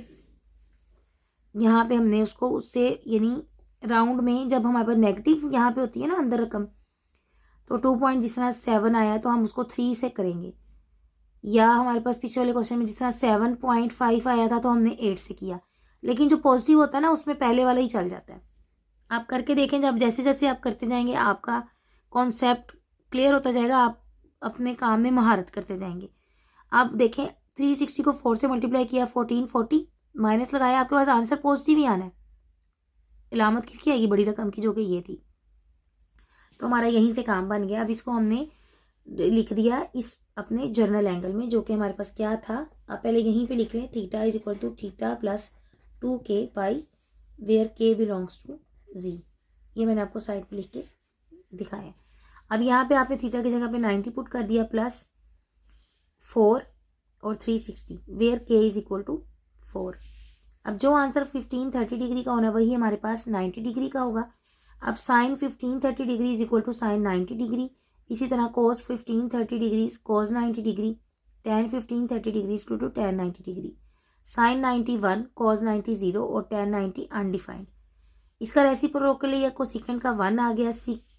यहाँ पे हमने उसको उससे यानी राउंड में जब हमारे पास नेगेटिव यहाँ पे होती है ना अंदर रकम, तो 2 जिस तरह 7 आया तो हम उसको 3 से करेंगे। या हमारे पास पिछले वाले क्वेश्चन में जिस तरह 7.5 आया था तो हमने 8 से किया। लेकिन जो पॉजिटिव होता है ना उसमें पहले वाला ही चल जाता है। आप करके देखें, जब जैसे जैसे आप करते जाएंगे आपका कॉन्सेप्ट क्लियर होता जाएगा, आप अपने काम में महारत करते जाएंगे। आप देखें 360 को 4 से मल्टीप्लाई किया, 1440 माइनस लगाया, आपके पास आंसर पॉजिटिव ही आना है। इलामत किसकी आएगी, बड़ी रकम की, जो कि ये थी। तो हमारा यहीं से काम बन गया। अब इसको हमने लिख दिया इस अपने जर्नल एंगल में, जो कि हमारे पास क्या था, आप पहले यहीं पे लिख लें, theta is equal to theta plus 2k pi where k belongs to z। ये मैंने आपको साइड पे लिख के दिखाया। अब यहाँ पे आपने थीटा की जगह पे 90 पुट कर दिया, प्लस 4 और 360 वेयर k इज इक्वल टू 4। अब जो आंसर 15 30 डिग्री का होना वही हमारे पास 90 डिग्री का होगा। अब sine 15 30 degree is equal to sine 90 degree. इसी तरह cos 15 30 degree cos 90 degree, tan 15 30 degree equal to tan 90 degree, sine 91 cos 90 0 और tan 90 अनडिफाइंड। इसका रेसिप्रोकल लिया, कोसिकेंट का 1 आ गया,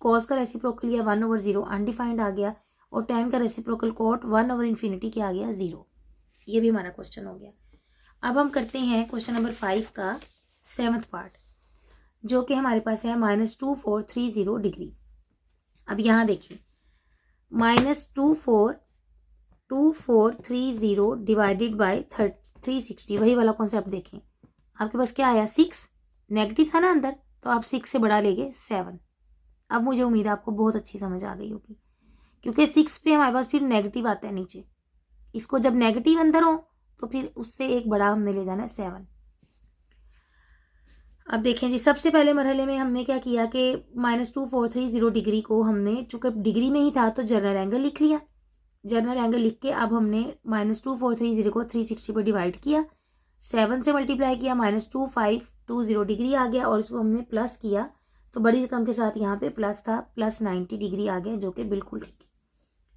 cos का रेसिप्रोकल लिया 1/0 अनडिफाइंड आ गया, और tan का रेसिप्रोकल cot 1/∞ क्या आ गया, 0। ये भी हमारा क्वेश्चन हो गया। अब हम करते हैं क्वेश्चन नंबर 5 का 7th पार्ट, जो कि हमारे पास है -2430 डिग्री। अब यहाँ देखिए -2430 डिवाइडेड बाय 360, वही वाला कॉन्सेप्ट देखें। आपके पास क्या आया, 6 नेगेटिव था ना अंदर, तो आप 6 से बढ़ा लेंगे 7। अब मुझे उम्मीद है आपको बहुत अच्छी समझ आ गई होगी, क्योंकि 6 पे हमारे पास फिर नेगेटिव आता है नीचे। इसको जब नेगेटिव अंदर हो तो फिर उससे एक बड़ा हमने ले जाना है 7। अब देखें जी, सबसे पहले मरहले में हमने क्या किया कि -2430 डिग्री को हमने, चूंकि डिग्री में ही था तो जर्नल एंगल लिख लिया। जर्नल एंगल लिख के अब हमने -2430 को 360 पर डिवाइड किया, 7 से मल्टीप्लाई किया, -2520 डिग्री आ गया, और इसको हमने प्लस किया तो बड़ी रकम के साथ यहाँ पे प्लस था, प्लस 90 डिग्री आ गया, जो कि बिल्कुल ठीक है।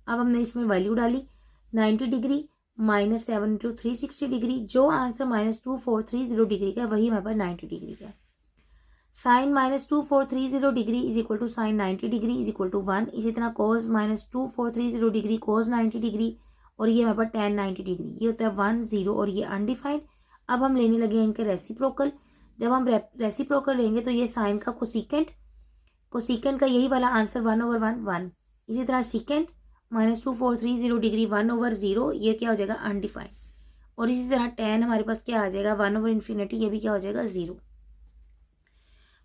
अब हमने इसमें वैल्यू डाली 90 डिग्री -7 × 360 डिग्री। जो आंसर -2430 डिग्री का वही हमारे पास 90 डिग्री का। Sine -2430 degree is equal to sine 90 degree is equal to 1। इसी तरह cos -2430 डिग्री cos 90 डिग्री, और ये हमारे पास tan 90 डिग्री, ये होता है 1 0 और ये अनडिफाइंड। अब हम लेने लगे इनके रेसिप्रोकल। जब हम रेसिप्रोकल लेंगे तो ये साइन का कोसिकेंट का यही वाला आंसर 1/1 1। इसी तरह सीकेंट -2430 डिग्री 1/0, ये क्या हो जाएगा, अनडिफाइंड। और इसी तरह tan हमारे पास क्या आ जाएगा, 1/∞, ये भी क्या हो जाएगा, 0।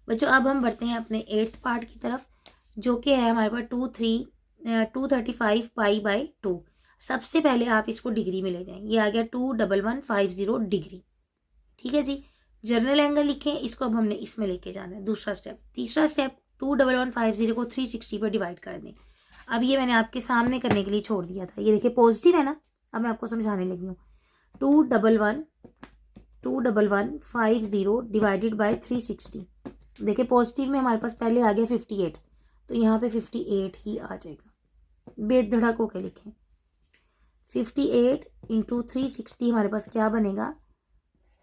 बच्चों अब हम बढ़ते हैं अपने 8th पार्ट की तरफ, जो कि है हमारे पास 235 पाई बाय 2। सबसे पहले आप इसको डिग्री में ले जाएं, ये आ गया 21150 डिग्री, ठीक है जी। जर्नल एंगल लिखें, इसको अब हमने इसमें लेके जाना है। दूसरा स्टेप, तीसरा स्टेप, 21150 को 360 पर डिवाइड कर दें। अब ये मैंने आपके सामने करने के लिए छोड़ दिया था, ये देखिए पॉजिटिव है ना। अब मैं आपको समझाने लगी हूँ। 21150 डिवाइडेड बाय 360, देखिए पॉजिटिव में हमारे पास पहले आ गया 58, तो यहाँ पे 58 ही आ जाएगा। बेधड़क होकर लिखें, 58 × 360 हमारे पास क्या बनेगा,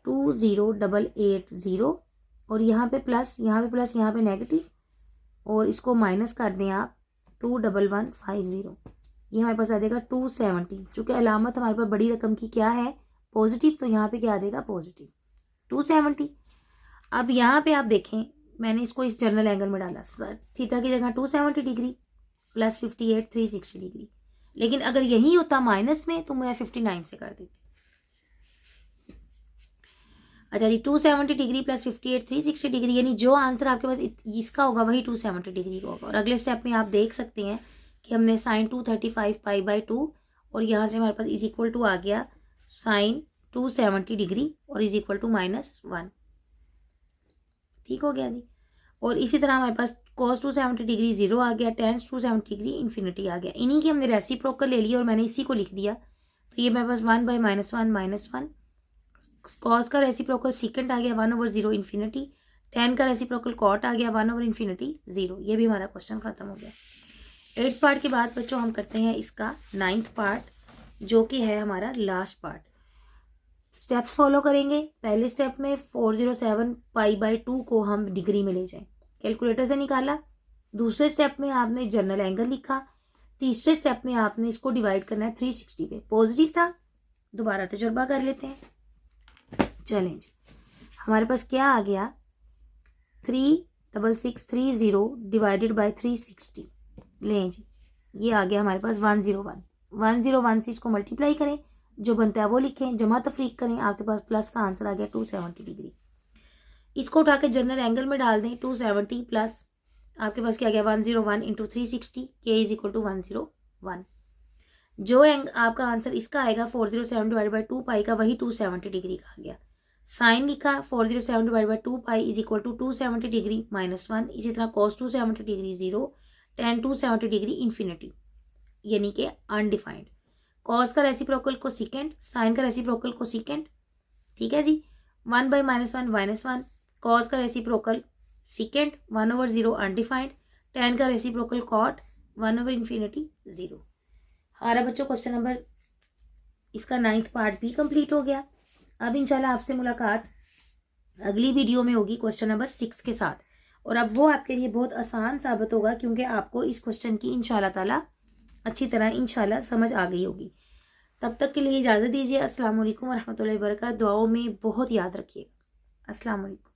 20880, और यहाँ पे प्लस, यहाँ पे प्लस, यहाँ पे नेगेटिव, और इसको माइनस कर दें आप 21150, ये हमारे पास आ जाएगा 270। चूँकि अलामत हमारे पास बड़ी रकम की क्या है, पॉजिटिव, तो यहाँ पे क्या आ जाएगा पॉजिटिव 270। अब यहाँ पे आप देखें, मैंने इसको इस जनरल एंगल में डाला, थीटा की जगह 270 डिग्री प्लस 58 360 डिग्री, लेकिन अगर यही होता माइनस में तो मैं 59 से कर देती। अच्छा जी, 270 डिग्री प्लस 58 360 डिग्री, यानी जो आंसर आपके पास इसका होगा वही 270 डिग्री का होगा। और अगले स्टेप में आप देख सकते हैं कि हमने साइन 235 पाई बाई 2 और यहाँ से हमारे पास इज इक्वल टू आ गया साइन 270 डिग्री और इज इक्वल टू -1। ठीक हो गया जी। और इसी तरह हमारे पास cos 270 डिग्री 0 आ गया, tan 270 डिग्री इन्फिनिटी आ गया। इन्हीं की हमने रेसिप्रोकल ले लिया और मैंने इसी को लिख दिया, तो ये मेरे पास 1/-1 -1, cos का रेसिप्रोकल सेकेंड आ गया 1/0 इन्फिनिटी, tan का रेसिप्रोकल cot आ गया 1/इन्फिनिटी 0। ये भी हमारा क्वेश्चन खत्म हो गया। 8th पार्ट के बाद बच्चों हम करते हैं इसका 9th पार्ट, जो कि है हमारा लास्ट पार्ट। स्टेप्स फॉलो करेंगे। पहले स्टेप में 407 पाई बाई 2 को हम डिग्री में ले जाएं, कैलकुलेटर से निकाला। दूसरे स्टेप में आपने जनरल एंगल लिखा। तीसरे स्टेप में आपने इसको डिवाइड करना है 360 पे। पॉजिटिव था, दोबारा तजुर्बा कर लेते हैं। चलें जी, हमारे पास क्या आ गया 36630 डिवाइडेड बाई 360। लें जी, ये आ गया हमारे पास 101 से इसको मल्टीप्लाई करें, जो बनता है वो लिखें, जमा तफरीक करें, आपके पास प्लस का आंसर आ गया 270 डिग्री। इसको उठा के जनरल एंगल में डाल दें, 270 प्लस आपके पास क्या आ गया 101 इंटू 360, के इज इक्वल टू 101। जो आपका आंसर इसका आएगा 407 डिवाइड बाई 2 पाई का, वही 270 डिग्री का आ गया। साइन लिखा 407 divide by 2 pi is equal to 270 degree -1। इसी तरह cos 270 degree 0, tan 270 degree infinity, यानी कि अनडिफाइंड। cos का रेसिप्रोकल को सेकेंड, साइन का रेसिप्रोकल को सेकेंड। ठीक है जी, 1/-1 -1, cos का रेसिप्रोकल सेकेंड 1/0 अनडिफाइंड, tan का रेसिप्रोकल cot 1/इन्फिनिटी 0। हमारा बच्चों क्वेश्चन नंबर इसका 9th पार्ट भी कंप्लीट हो गया। अब इंशाल्लाह आपसे मुलाकात अगली वीडियो में होगी क्वेश्चन नंबर 6 के साथ, और अब वो आपके लिए बहुत आसान साबित होगा, क्योंकि आपको इस क्वेश्चन की इंशाल्लाह ताला अच्छी तरह इंशाल्लाह समझ आ गई होगी। तब तक के लिए इजाज़त दीजिए। अस्सलाम वालेकुम व रहमतुल्लाहि व बरकातहू। दुआओं में बहुत याद रखिएगा। अस्सलाम वालेकुम।